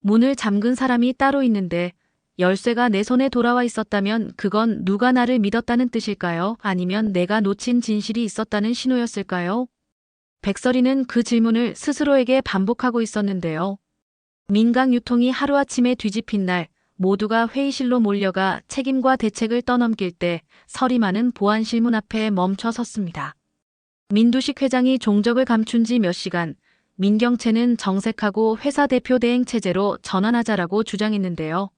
문을 잠근 사람이 따로 있는데 열쇠가 내 손에 돌아와 있었다면 그건 누가 나를 믿었다는 뜻일까요? 아니면 내가 놓친 진실이 있었다는 신호였을까요? 백설이는 그 질문을 스스로에게 반복하고 있었는데요. 민강 유통이 하루아침에 뒤집힌 날, 모두가 회의실로 몰려가 책임과 대책을 떠넘길 때 서리만은 보안실문 앞에 멈춰 섰습니다. 민두식 회장이 종적을 감춘 지 몇 시간, 민경채는 정색하고 회사 대표 대행 체제로 전환하자라고 주장했는데요.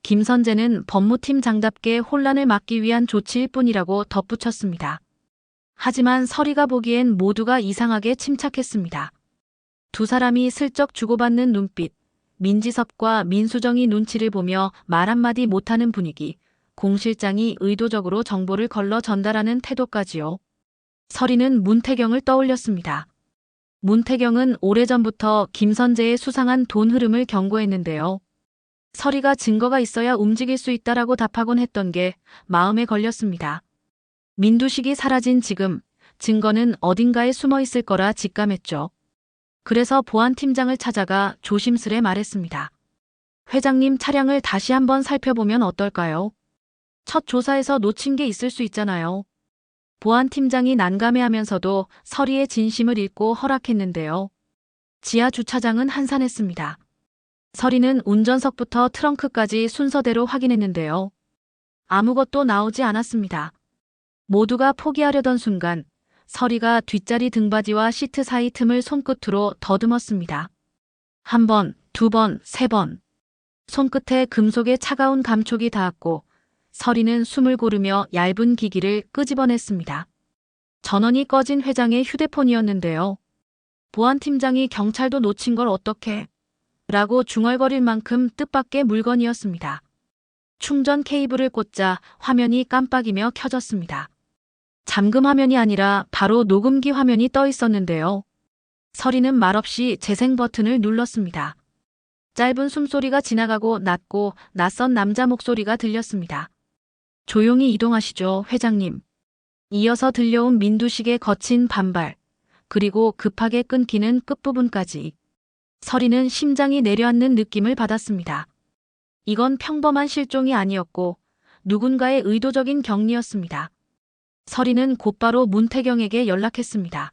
김선재는 법무팀장답게 혼란을 막기 위한 조치일 뿐이라고 덧붙였습니다. 하지만 서리가 보기엔 모두가 이상하게 침착했습니다. 두 사람이 슬쩍 주고받는 눈빛, 민지섭과 민수정이 눈치를 보며 말 한마디 못하는 분위기, 공 실장이 의도적으로 정보를 걸러 전달하는 태도까지요. 서리는 문태경을 떠올렸습니다. 문태경은 오래전부터 김선재의 수상한 돈 흐름을 경고했는데요. 서리가 증거가 있어야 움직일 수 있다라고 답하곤 했던 게 마음에 걸렸습니다. 민두식이 사라진 지금 증거는 어딘가에 숨어 있을 거라 직감했죠. 그래서 보안팀장을 찾아가 조심스레 말했습니다. 회장님 차량을 다시 한번 살펴보면 어떨까요? 첫 조사에서 놓친 게 있을 수 있잖아요. 보안팀장이 난감해하면서도 서리의 진심을 읽고 허락했는데요. 지하 주차장은 한산했습니다. 서리는 운전석부터 트렁크까지 순서대로 확인했는데요. 아무것도 나오지 않았습니다. 모두가 포기하려던 순간 서리가 뒷자리 등받이와 시트 사이 틈을 손끝으로 더듬었습니다. 한 번, 두 번, 세 번. 손끝에 금속의 차가운 감촉이 닿았고 서리는 숨을 고르며 얇은 기기를 끄집어냈습니다. 전원이 꺼진 회장의 휴대폰이었는데요. 보안팀장이 경찰도 놓친 걸 어떡해? 라고 중얼거릴 만큼 뜻밖의 물건이었습니다. 충전 케이블을 꽂자 화면이 깜빡이며 켜졌습니다. 잠금 화면이 아니라 바로 녹음기 화면이 떠 있었는데요. 서리는 말없이 재생 버튼을 눌렀습니다. 짧은 숨소리가 지나가고 낮고 낯선 남자 목소리가 들렸습니다. 조용히 이동하시죠, 회장님. 이어서 들려온 민두식의 거친 반발, 그리고 급하게 끊기는 끝부분까지. 서리는 심장이 내려앉는 느낌을 받았습니다. 이건 평범한 실종이 아니었고 누군가의 의도적인 격리였습니다. 서리는 곧바로 문태경에게 연락했습니다.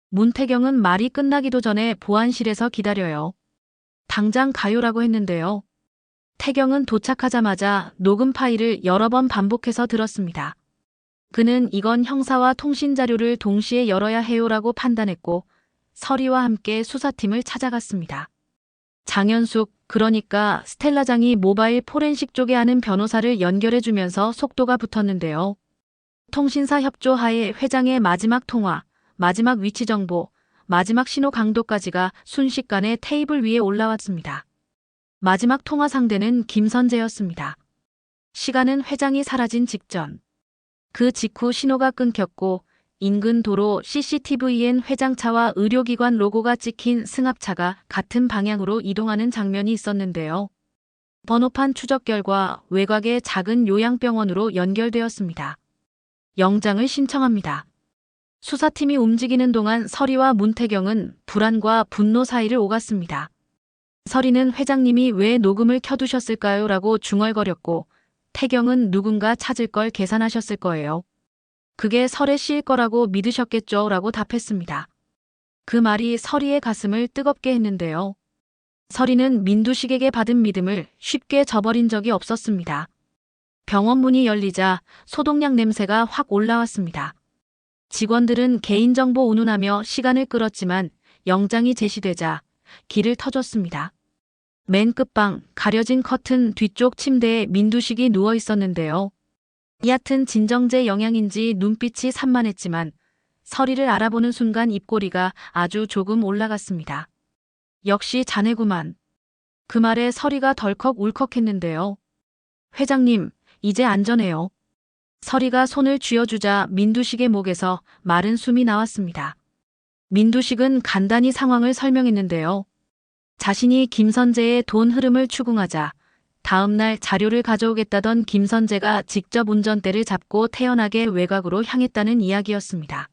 문태경은 말이 끝나기도 전에 보안실에서 기다려요. 당장 가요라고 했는데요. 태경은 도착하자마자 녹음 파일을 여러 번 반복해서 들었습니다. 그는 이건 형사와 통신 자료를 동시에 열어야 해요라고 판단했고 서리와 함께 수사팀을 찾아갔습니다. 장현숙, 그러니까 스텔라장이 모바일 포렌식 쪽에 아는 변호사를 연결해주면서 속도가 붙었는데요. 통신사 협조하에 회장의 마지막 통화, 마지막 위치 정보, 마지막 신호 강도까지가 순식간에 테이블 위에 올라왔습니다. 마지막 통화 상대는 김선재였습니다. 시간은 회장이 사라진 직전. 그 직후 신호가 끊겼고 인근 도로 CCTV엔 회장차와 의료기관 로고가 찍힌 승합차가 같은 방향으로 이동하는 장면이 있었는데요. 번호판 추적 결과 외곽의 작은 요양병원으로 연결되었습니다. 영장을 신청합니다. 수사팀이 움직이는 동안 서리와 문태경은 불안과 분노 사이를 오갔습니다. 서리는 회장님이 왜 녹음을 켜두셨을까요? 라고 중얼거렸고 태경은 누군가 찾을 걸 계산하셨을 거예요. 그게 설에 씌일 거라고 믿으셨겠죠? 라고 답했습니다. 그 말이 서리의 가슴을 뜨겁게 했는데요. 서리는 민두식에게 받은 믿음을 쉽게 저버린 적이 없었습니다. 병원 문이 열리자 소독약 냄새가 확 올라왔습니다. 직원들은 개인정보 운운하며 시간을 끌었지만 영장이 제시되자 길을 터줬습니다. 맨 끝방 가려진 커튼 뒤쪽 침대에 민두식이 누워 있었는데요. 얕은 진정제 영향인지 눈빛이 산만했지만 서리를 알아보는 순간 입꼬리가 아주 조금 올라갔습니다. 역시 자네구만. 그 말에 서리가 덜컥 울컥했는데요. 회장님, 이제 안전해요. 서리가 손을 쥐어주자 민두식의 목에서 마른 숨이 나왔습니다. 민두식은 간단히 상황을 설명했는데요. 자신이 김선재의 돈 흐름을 추궁하자 다음 날 자료를 가져오겠다던 김선재가 직접 운전대를 잡고 태연하게 외곽으로 향했다는 이야기였습니다.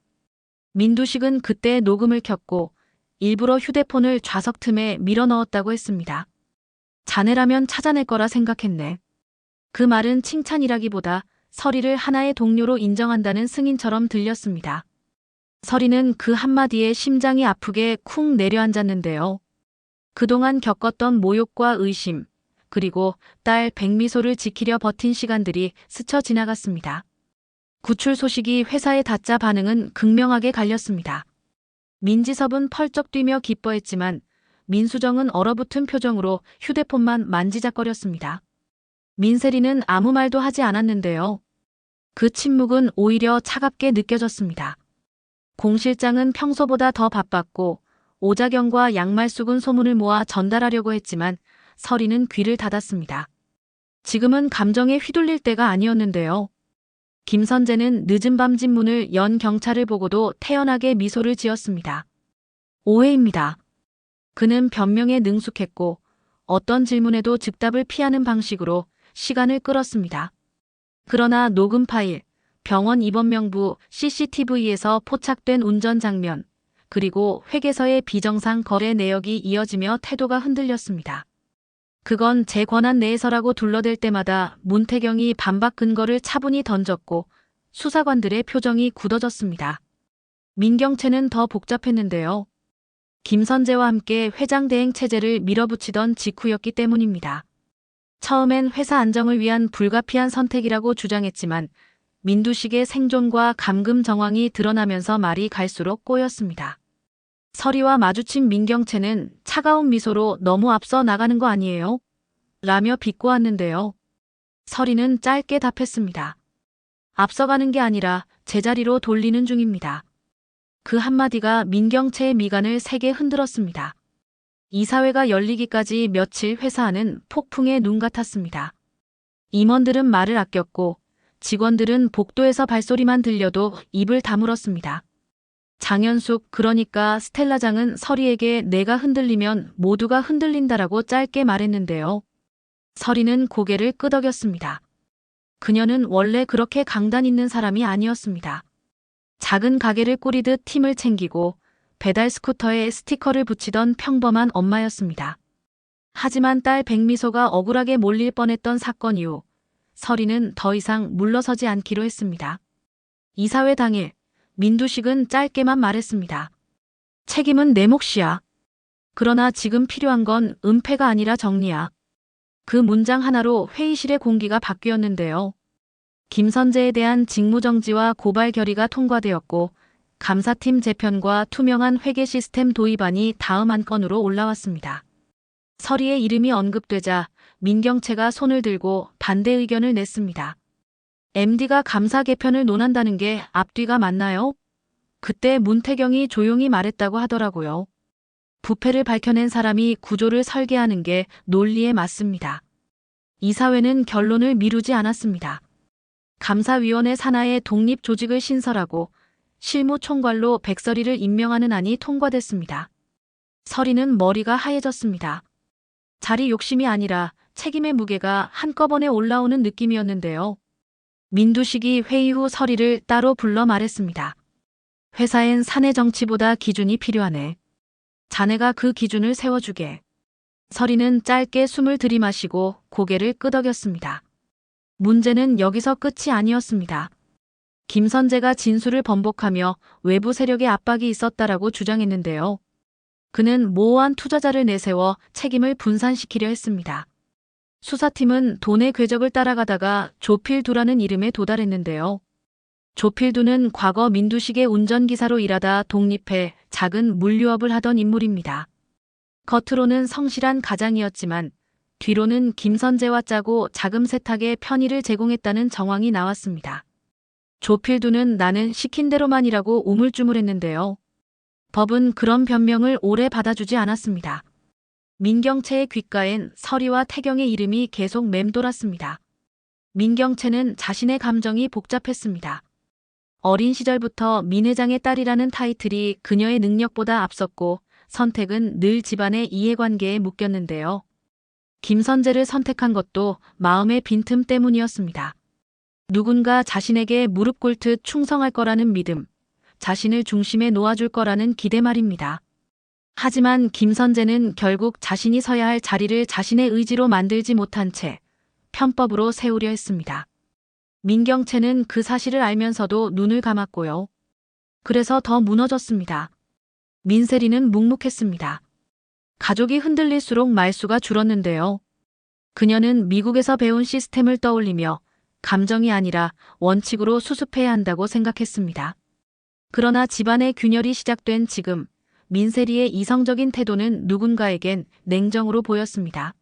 민두식은 그때 녹음을 켰고 일부러 휴대폰을 좌석 틈에 밀어 넣었다고 했습니다. 자네라면 찾아낼 거라 생각했네. 그 말은 칭찬이라기보다 서리를 하나의 동료로 인정한다는 승인처럼 들렸습니다. 서리는 그 한마디에 심장이 아프게 쿵 내려앉았는데요. 그동안 겪었던 모욕과 의심, 그리고 딸 백미소를 지키려 버틴 시간들이 스쳐 지나갔습니다. 구출 소식이 회사에 닿자 반응은 극명하게 갈렸습니다. 민지섭은 펄쩍 뛰며 기뻐했지만 민수정은 얼어붙은 표정으로 휴대폰만 만지작거렸습니다. 민세리는 아무 말도 하지 않았는데요. 그 침묵은 오히려 차갑게 느껴졌습니다. 공 실장은 평소보다 더 바빴고 오자경과 양말숙은 소문을 모아 전달하려고 했지만 서리는 귀를 닫았습니다. 지금은 감정에 휘둘릴 때가 아니었는데요. 김선재는 늦은 밤 집문을 연 경찰을 보고도 태연하게 미소를 지었습니다. 오해입니다. 그는 변명에 능숙했고 어떤 질문에도 즉답을 피하는 방식으로 시간을 끌었습니다. 그러나 녹음 파일, 병원 입원 명부, CCTV에서 포착된 운전 장면, 그리고 회계서의 비정상 거래 내역이 이어지며 태도가 흔들렸습니다. 그건 제 권한 내에서라고 둘러댈 때마다 문태경이 반박 근거를 차분히 던졌고 수사관들의 표정이 굳어졌습니다. 민경채는 더 복잡했는데요. 김선재와 함께 회장 대행 체제를 밀어붙이던 직후였기 때문입니다. 처음엔 회사 안정을 위한 불가피한 선택이라고 주장했지만 민두식의 생존과 감금 정황이 드러나면서 말이 갈수록 꼬였습니다. 서리와 마주친 민경채는 차가운 미소로 너무 앞서 나가는 거 아니에요? 라며 비꼬았는데요. 서리는 짧게 답했습니다. 앞서가는 게 아니라 제자리로 돌리는 중입니다. 그 한마디가 민경채의 미간을 세게 흔들었습니다. 이사회가 열리기까지 며칠 회사 안은 폭풍의 눈 같았습니다. 임원들은 말을 아꼈고 직원들은 복도에서 발소리만 들려도 입을 다물었습니다. 장현숙, 그러니까 스텔라장은 서리에게 내가 흔들리면 모두가 흔들린다라고 짧게 말했는데요. 서리는 고개를 끄덕였습니다. 그녀는 원래 그렇게 강단 있는 사람이 아니었습니다. 작은 가게를 꾸리듯 팀을 챙기고 배달 스쿠터에 스티커를 붙이던 평범한 엄마였습니다. 하지만 딸 백미소가 억울하게 몰릴 뻔했던 사건 이후 서리는 더 이상 물러서지 않기로 했습니다. 이사회 당일 민두식은 짧게만 말했습니다. 책임은 내 몫이야. 그러나 지금 필요한 건 은폐가 아니라 정리야. 그 문장 하나로 회의실의 공기가 바뀌었는데요. 김선재에 대한 직무정지와 고발 결의가 통과되었고 감사팀 재편과 투명한 회계 시스템 도입안이 다음 안건으로 올라왔습니다. 서리의 이름이 언급되자 민경채가 손을 들고 반대 의견을 냈습니다. MD가 감사 개편을 논한다는 게 앞뒤가 맞나요? 그때 문태경이 조용히 말했다고 하더라고요. 부패를 밝혀낸 사람이 구조를 설계하는 게 논리에 맞습니다. 이사회는 결론을 미루지 않았습니다. 감사위원회 산하의 독립 조직을 신설하고 실무총괄로 백서리를 임명하는 안이 통과됐습니다. 서리는 머리가 하얘졌습니다. 자리 욕심이 아니라 책임의 무게가 한꺼번에 올라오는 느낌이었는데요. 민두식이 회의 후 서리를 따로 불러 말했습니다. 회사엔 사내 정치보다 기준이 필요하네. 자네가 그 기준을 세워주게. 서리는 짧게 숨을 들이마시고 고개를 끄덕였습니다. 문제는 여기서 끝이 아니었습니다. 김선재가 진술을 번복하며 외부 세력의 압박이 있었다라고 주장했는데요. 그는 모호한 투자자를 내세워 책임을 분산시키려 했습니다. 수사팀은 돈의 궤적을 따라가다가 조필두라는 이름에 도달했는데요. 조필두는 과거 민두식의 운전기사로 일하다 독립해 작은 물류업을 하던 인물입니다. 겉으로는 성실한 가장이었지만 뒤로는 김선재와 짜고 자금 세탁에 편의를 제공했다는 정황이 나왔습니다. 조필두는 나는 시킨 대로만이라고 우물쭈물했는데요. 법은 그런 변명을 오래 받아주지 않았습니다. 민경채의 귓가엔 서리와 태경의 이름이 계속 맴돌았습니다. 민경채는 자신의 감정이 복잡했습니다. 어린 시절부터 민 회장의 딸이라는 타이틀이 그녀의 능력보다 앞섰고 선택은 늘 집안의 이해관계에 묶였는데요. 김선재를 선택한 것도 마음의 빈틈 때문이었습니다. 누군가 자신에게 무릎 꿇듯 충성할 거라는 믿음, 자신을 중심에 놓아줄 거라는 기대 말입니다. 하지만 김선재는 결국 자신이 서야 할 자리를 자신의 의지로 만들지 못한 채 편법으로 세우려 했습니다. 민경채는 그 사실을 알면서도 눈을 감았고요. 그래서 더 무너졌습니다. 민세리는 묵묵했습니다. 가족이 흔들릴수록 말수가 줄었는데요. 그녀는 미국에서 배운 시스템을 떠올리며 감정이 아니라 원칙으로 수습해야 한다고 생각했습니다. 그러나 집안의 균열이 시작된 지금 민세리의 이성적인 태도는 누군가에겐 냉정으로 보였습니다.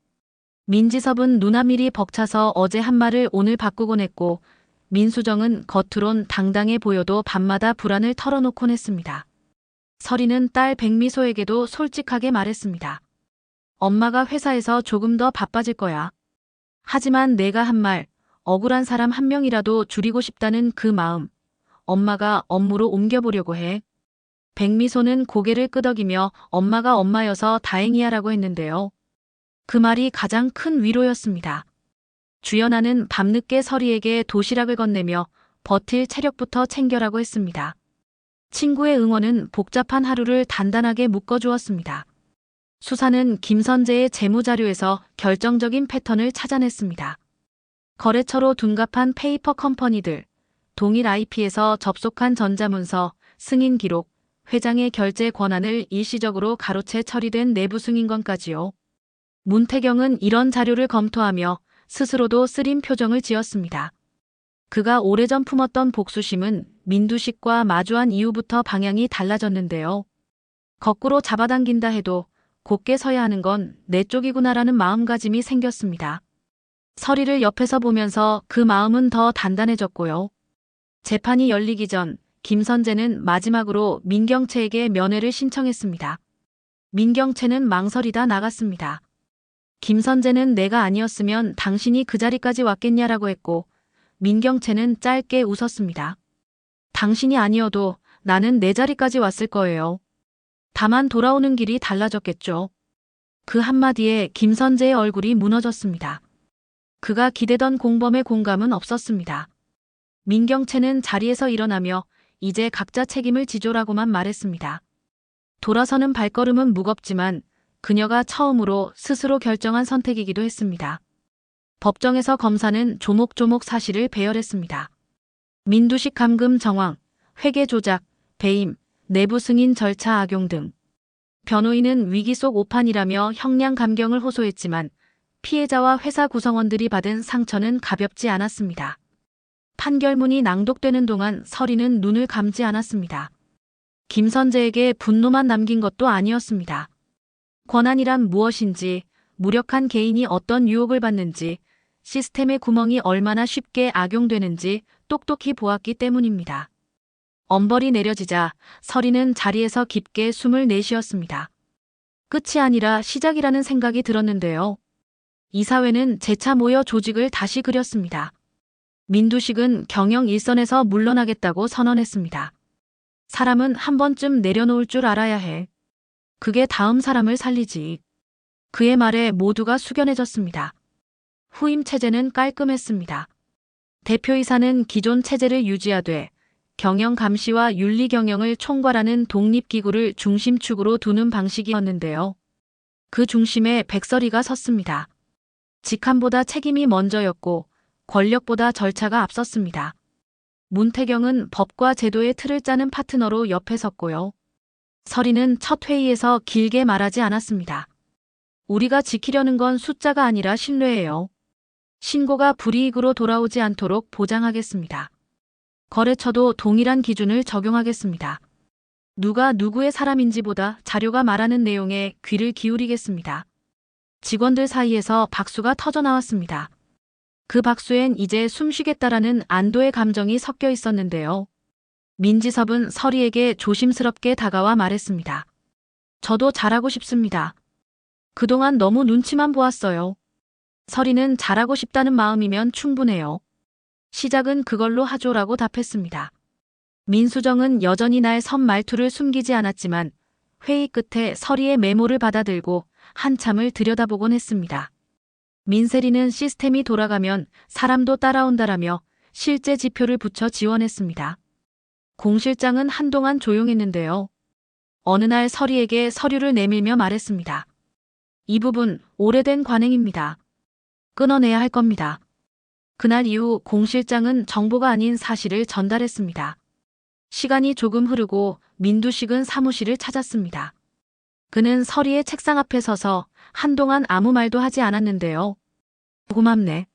민지섭은 눈앞일이 벅차서 어제 한 말을 오늘 바꾸곤 했고 민수정은 겉으론 당당해 보여도 밤마다 불안을 털어놓곤 했습니다. 설이는 딸 백미소에게도 솔직하게 말했습니다. 엄마가 회사에서 조금 더 바빠질 거야. 하지만 내가 한 말, 억울한 사람 한 명이라도 줄이고 싶다는 그 마음, 엄마가 업무로 옮겨보려고 해. 백미소는 고개를 끄덕이며 엄마가 엄마여서 다행이야라고 했는데요. 그 말이 가장 큰 위로였습니다. 주연아는 밤늦게 설이에게 도시락을 건네며 버틸 체력부터 챙겨라고 했습니다. 친구의 응원은 복잡한 하루를 단단하게 묶어주었습니다. 수사는 김선재의 재무자료에서 결정적인 패턴을 찾아냈습니다. 거래처로 둔갑한 페이퍼 컴퍼니들, 동일 IP에서 접속한 전자문서, 승인 기록, 회장의 결제 권한을 일시적으로 가로채 처리된 내부 승인권까지요. 문태경은 이런 자료를 검토하며 스스로도 쓰린 표정을 지었습니다. 그가 오래전 품었던 복수심은 민두식과 마주한 이후부터 방향이 달라졌는데요. 거꾸로 잡아당긴다 해도 곧게 서야 하는 건 내 쪽이구나라는 마음가짐이 생겼습니다. 설이를 옆에서 보면서 그 마음은 더 단단해졌고요. 재판이 열리기 전 김선재는 마지막으로 민경채에게 면회를 신청했습니다. 민경채는 망설이다 나갔습니다. 김선재는 내가 아니었으면 당신이 그 자리까지 왔겠냐라고 했고 민경채는 짧게 웃었습니다. 당신이 아니어도 나는 내 자리까지 왔을 거예요. 다만 돌아오는 길이 달라졌겠죠. 그 한마디에 김선재의 얼굴이 무너졌습니다. 그가 기대던 공범의 공감은 없었습니다. 민경채는 자리에서 일어나며 이제 각자 책임을 지조라고만 말했습니다. 돌아서는 발걸음은 무겁지만 그녀가 처음으로 스스로 결정한 선택이기도 했습니다. 법정에서 검사는 조목조목 사실을 배열했습니다. 민두식 감금 정황, 회계 조작, 배임, 내부 승인 절차 악용 등. 변호인은 위기 속 오판이라며 형량 감경을 호소했지만 피해자와 회사 구성원들이 받은 상처는 가볍지 않았습니다. 판결문이 낭독되는 동안 설이는 눈을 감지 않았습니다. 김선재에게 분노만 남긴 것도 아니었습니다. 권한이란 무엇인지, 무력한 개인이 어떤 유혹을 받는지, 시스템의 구멍이 얼마나 쉽게 악용되는지 똑똑히 보았기 때문입니다. 엄벌이 내려지자 설이는 자리에서 깊게 숨을 내쉬었습니다. 끝이 아니라 시작이라는 생각이 들었는데요. 이사회는 재차 모여 조직을 다시 그렸습니다. 민두식은 경영 일선에서 물러나겠다고 선언했습니다. 사람은 한 번쯤 내려놓을 줄 알아야 해. 그게 다음 사람을 살리지. 그의 말에 모두가 숙연해졌습니다. 후임 체제는 깔끔했습니다. 대표이사는 기존 체제를 유지하되 경영 감시와 윤리 경영을 총괄하는 독립기구를 중심축으로 두는 방식이었는데요. 그 중심에 백설이가 섰습니다. 직함보다 책임이 먼저였고 권력보다 절차가 앞섰습니다. 문태경은 법과 제도의 틀을 짜는 파트너로 옆에 섰고요. 설이는 첫 회의에서 길게 말하지 않았습니다. 우리가 지키려는 건 숫자가 아니라 신뢰예요. 신고가 불이익으로 돌아오지 않도록 보장하겠습니다. 거래처도 동일한 기준을 적용하겠습니다. 누가 누구의 사람인지보다 자료가 말하는 내용에 귀를 기울이겠습니다. 직원들 사이에서 박수가 터져나왔습니다. 그 박수엔 이제 숨쉬겠다라는 안도의 감정이 섞여 있었는데요. 민지섭은 설이에게 조심스럽게 다가와 말했습니다. 저도 잘하고 싶습니다. 그동안 너무 눈치만 보았어요. 설이는 잘하고 싶다는 마음이면 충분해요. 시작은 그걸로 하죠라고 답했습니다. 민수정은 여전히 날 선 말투를 숨기지 않았지만 회의 끝에 설이의 메모를 받아들고 한참을 들여다보곤 했습니다. 민세리는 시스템이 돌아가면 사람도 따라온다라며 실제 지표를 붙여 지원했습니다. 공 실장은 한동안 조용했는데요. 어느 날 서리에게 서류를 내밀며 말했습니다. 이 부분 오래된 관행입니다. 끊어내야 할 겁니다. 그날 이후 공 실장은 정보가 아닌 사실을 전달했습니다. 시간이 조금 흐르고 민두식은 사무실을 찾았습니다. 그는 서리의 책상 앞에 서서 한동안 아무 말도 하지 않았는데요. 고맙네.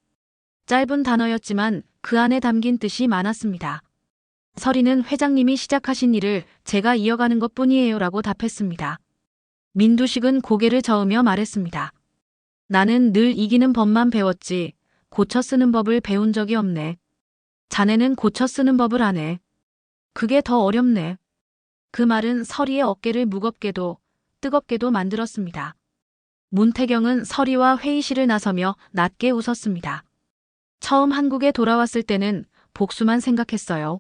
짧은 단어였지만 그 안에 담긴 뜻이 많았습니다. 서리는 회장님이 시작하신 일을 제가 이어가는 것뿐이에요 라고 답했습니다. 민두식은 고개를 저으며 말했습니다. 나는 늘 이기는 법만 배웠지 고쳐 쓰는 법을 배운 적이 없네. 자네는 고쳐 쓰는 법을 안 해. 그게 더 어렵네. 그 말은 서리의 어깨를 무겁게도 뜨겁게도 만들었습니다. 문태경은 서리와 회의실을 나서며 낮게 웃었습니다. 처음 한국에 돌아왔을 때는 복수만 생각했어요.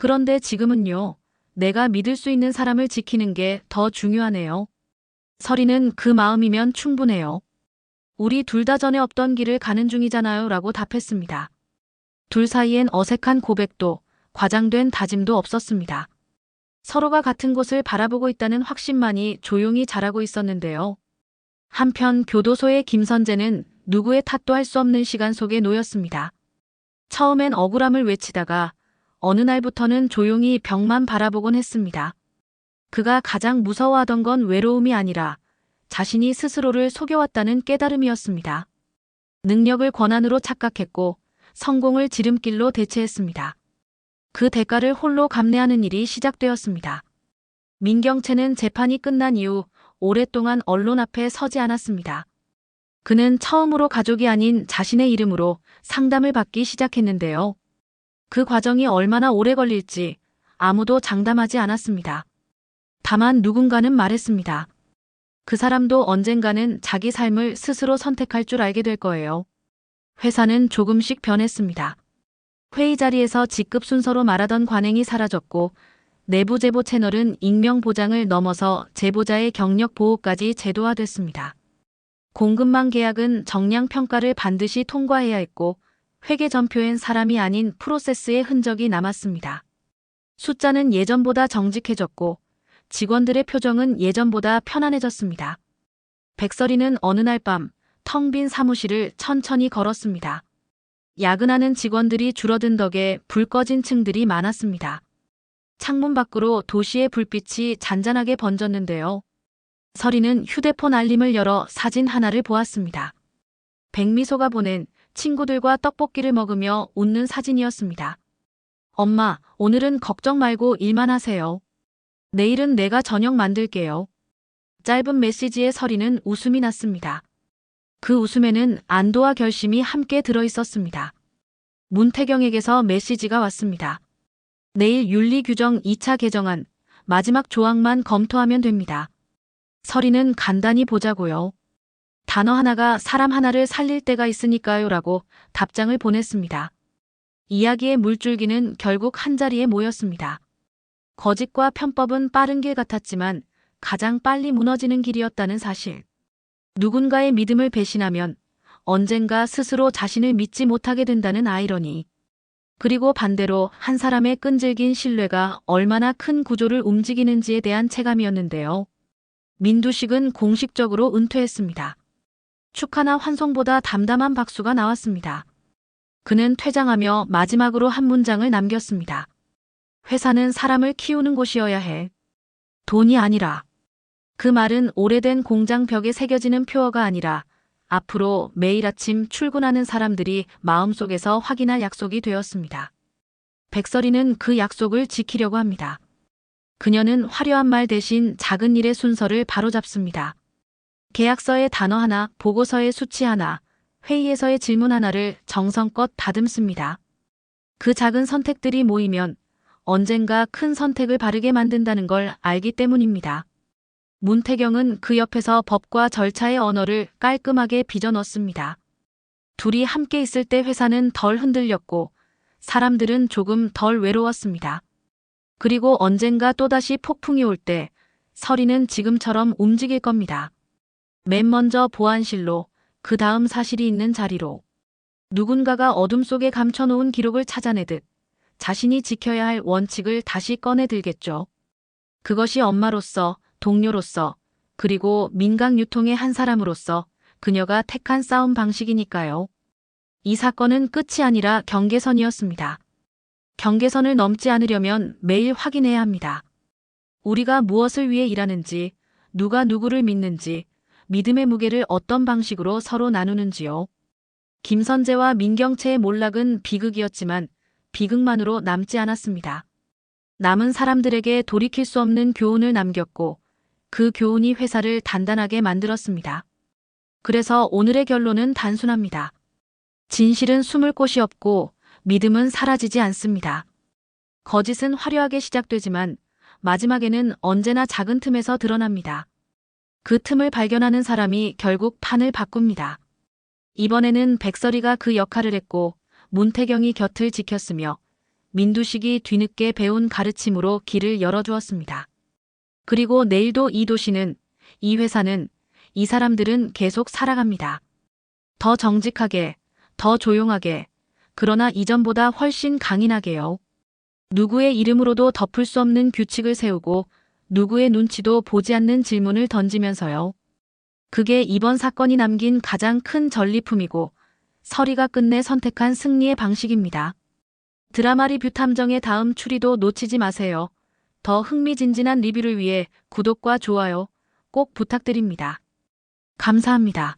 그런데 지금은요. 내가 믿을 수 있는 사람을 지키는 게 더 중요하네요. 서리는 그 마음이면 충분해요. 우리 둘 다 전에 없던 길을 가는 중이잖아요 라고 답했습니다. 둘 사이엔 어색한 고백도 과장된 다짐도 없었습니다. 서로가 같은 곳을 바라보고 있다는 확신만이 조용히 자라고 있었는데요. 한편 교도소의 김선재는 누구의 탓도 할 수 없는 시간 속에 놓였습니다. 처음엔 억울함을 외치다가 어느 날부터는 조용히 벽만 바라보곤 했습니다. 그가 가장 무서워하던 건 외로움이 아니라 자신이 스스로를 속여왔다는 깨달음이었습니다. 능력을 권한으로 착각했고 성공을 지름길로 대체했습니다. 그 대가를 홀로 감내하는 일이 시작되었습니다. 민경채는 재판이 끝난 이후 오랫동안 언론 앞에 서지 않았습니다. 그는 처음으로 가족이 아닌 자신의 이름으로 상담을 받기 시작했는데요. 그 과정이 얼마나 오래 걸릴지 아무도 장담하지 않았습니다. 다만 누군가는 말했습니다. 그 사람도 언젠가는 자기 삶을 스스로 선택할 줄 알게 될 거예요. 회사는 조금씩 변했습니다. 회의 자리에서 직급 순서로 말하던 관행이 사라졌고 내부 제보 채널은 익명 보장을 넘어서 제보자의 경력 보호까지 제도화됐습니다. 공급망 계약은 정량 평가를 반드시 통과해야 했고 회계 전표엔 사람이 아닌 프로세스의 흔적이 남았습니다. 숫자는 예전보다 정직해졌고 직원들의 표정은 예전보다 편안해졌습니다. 백설이는 어느 날 밤 텅 빈 사무실을 천천히 걸었습니다. 야근하는 직원들이 줄어든 덕에 불 꺼진 층들이 많았습니다. 창문 밖으로 도시의 불빛이 잔잔하게 번졌는데요. 설이는 휴대폰 알림을 열어 사진 하나를 보았습니다. 백미소가 보낸 친구들과 떡볶이를 먹으며 웃는 사진이었습니다. 엄마, 오늘은 걱정 말고 일만 하세요. 내일은 내가 저녁 만들게요. 짧은 메시지에 설이는 웃음이 났습니다. 그 웃음에는 안도와 결심이 함께 들어있었습니다. 문태경에게서 메시지가 왔습니다. 내일 윤리규정 2차 개정안 마지막 조항만 검토하면 됩니다. 설이는 간단히 보자고요. 단어 하나가 사람 하나를 살릴 때가 있으니까요 라고 답장을 보냈습니다. 이야기의 물줄기는 결국 한자리에 모였습니다. 거짓과 편법은 빠른 길 같았지만 가장 빨리 무너지는 길이었다는 사실. 누군가의 믿음을 배신하면 언젠가 스스로 자신을 믿지 못하게 된다는 아이러니. 그리고 반대로 한 사람의 끈질긴 신뢰가 얼마나 큰 구조를 움직이는지에 대한 체감이었는데요. 민두식은 공식적으로 은퇴했습니다. 축하나 환송보다 담담한 박수가 나왔습니다. 그는 퇴장하며 마지막으로 한 문장을 남겼습니다. 회사는 사람을 키우는 곳이어야 해. 돈이 아니라. 그 말은 오래된 공장 벽에 새겨지는 표어가 아니라 앞으로 매일 아침 출근하는 사람들이 마음속에서 확인할 약속이 되었습니다. 백설이는 그 약속을 지키려고 합니다. 그녀는 화려한 말 대신 작은 일의 순서를 바로잡습니다. 계약서의 단어 하나, 보고서의 수치 하나, 회의에서의 질문 하나를 정성껏 다듬습니다. 그 작은 선택들이 모이면 언젠가 큰 선택을 바르게 만든다는 걸 알기 때문입니다. 문태경은 그 옆에서 법과 절차의 언어를 깔끔하게 빚어넣습니다. 둘이 함께 있을 때 회사는 덜 흔들렸고 사람들은 조금 덜 외로웠습니다. 그리고 언젠가 또다시 폭풍이 올 때 설이는 지금처럼 움직일 겁니다. 맨 먼저 보안실로, 그 다음 사실이 있는 자리로. 누군가가 어둠 속에 감춰놓은 기록을 찾아내듯 자신이 지켜야 할 원칙을 다시 꺼내들겠죠. 그것이 엄마로서, 동료로서, 그리고 민각 유통의 한 사람으로서 그녀가 택한 싸움 방식이니까요. 이 사건은 끝이 아니라 경계선이었습니다. 경계선을 넘지 않으려면 매일 확인해야 합니다. 우리가 무엇을 위해 일하는지, 누가 누구를 믿는지, 믿음의 무게를 어떤 방식으로 서로 나누는지요. 김선재와 민경채의 몰락은 비극이었지만 비극만으로 남지 않았습니다. 남은 사람들에게 돌이킬 수 없는 교훈을 남겼고 그 교훈이 회사를 단단하게 만들었습니다. 그래서 오늘의 결론은 단순합니다. 진실은 숨을 곳이 없고 믿음은 사라지지 않습니다. 거짓은 화려하게 시작되지만 마지막에는 언제나 작은 틈에서 드러납니다. 그 틈을 발견하는 사람이 결국 판을 바꿉니다. 이번에는 백설이가 그 역할을 했고 문태경이 곁을 지켰으며 민두식이 뒤늦게 배운 가르침으로 길을 열어주었습니다. 그리고 내일도 이 도시는, 이 회사는, 이 사람들은 계속 살아갑니다. 더 정직하게, 더 조용하게, 그러나 이전보다 훨씬 강인하게요. 누구의 이름으로도 덮을 수 없는 규칙을 세우고 누구의 눈치도 보지 않는 질문을 던지면서요. 그게 이번 사건이 남긴 가장 큰 전리품이고 서리가 끝내 선택한 승리의 방식입니다. 드라마 리뷰 탐정의 다음 추리도 놓치지 마세요. 더 흥미진진한 리뷰를 위해 구독과 좋아요 꼭 부탁드립니다. 감사합니다.